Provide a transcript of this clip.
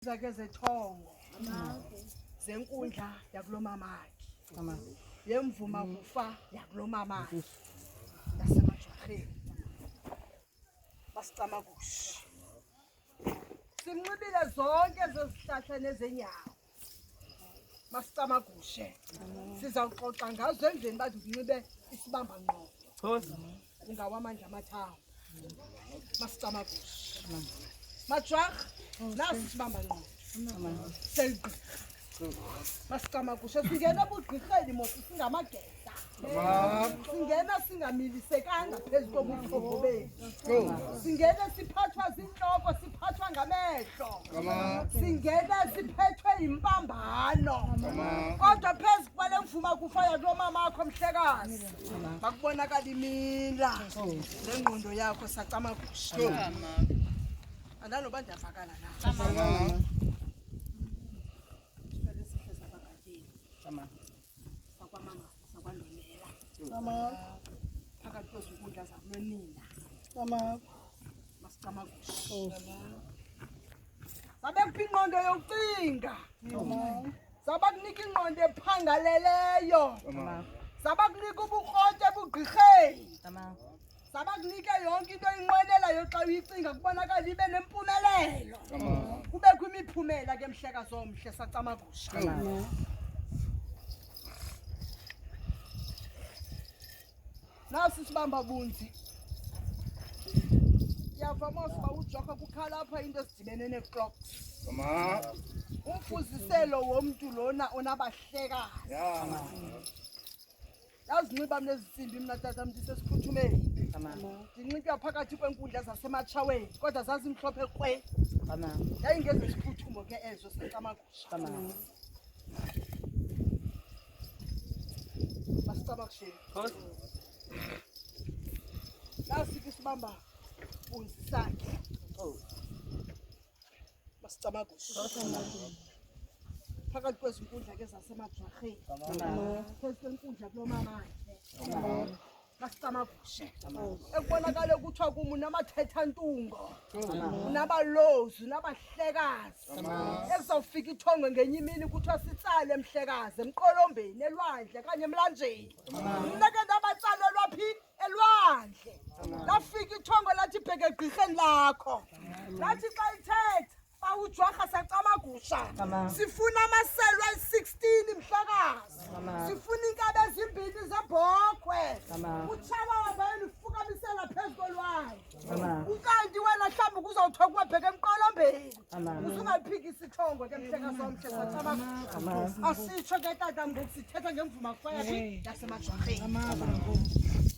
Zake zethongo zenkundla yakulomamakhe yemvuma kufa yakulomamakhe yasemajwarheni basicama kushi simnqibile zonke zezihlahla nezenyawo masicama kushe sizawuxoxa ngazo endleni bathi kunxibe isibamba ngqondo ungawamandla amathambo masicama kushi majwarha nasi sibamba ngqondo selgqirha masicama kushe singena bugqirheni mos singamageza singena singamilisekanga phezu kobuthongo bethu singena siphathwa zintloko siphathwa ngamehlo singena siphethwe yimpambano kodwa phezu kwale mvuma kufa yakulomamakho mhlekazi bakubonakala imila nengqondo yakho sacama kushe andanoba ndiyavakala na phakathi kwezinkundla zakulonina masicama kushe zabekupha ingqondo yokucinga zabakunika ingqondo ephangaleleyo zabakunika ubukroti ebugqirheni zabakunika yonke into oyinqwenelayo xa uyicinga kubonakala ibe nempumelelo kubekho imiphumela ke mhlekazi omhle sacama kushe nasi sibamba bunzi yavama uba ujorha kukhala apha into ezidibene nee-clocks umfuziselo womntu lona onabahlekazi yazinxiba mnezintsimbi mna tata mntu sesiphuthumeni ndinxitywa phakathi kweenkundla zasematshaweni kodwa zazimhlophe kwe yayingeze siphuthumo ke ezo sacamagusha masicamakusheni nasike sibamba bunzi sakhe masicamagusha phakathi kwezinkundla ke zasemajwarheni phezu kwenkundla kulomamakhe masicama kushe ekubonakale kuthiwa kum unamathethantungo unabalozi unabahlekazi ekuzawufika ithongo ngenye imini kuthiwa sitsale mhlekazi emqolombeni elwandle kanye emlanjeni mna ke ndabatsalelwa phi elwandle lafika ithongo lathi bheke egqirheni lakho lathi xa ithetha ujwarha sacamagusha sifuna amaselwa ayi-16 mhlekazi sifuna inkabe ezimbini zebhokhwe utshaba wambayeni ufukamisela phezu kolwandle ukanti wena mhlawumbi kuzawuthiwa kubabheka emqolombeni uzungaliphikisa ithongo ke mhlekazi omhle sacamagusha asitsho ke tata ngoku sithetha ngemvuma kufa yakhi yasemajwarheni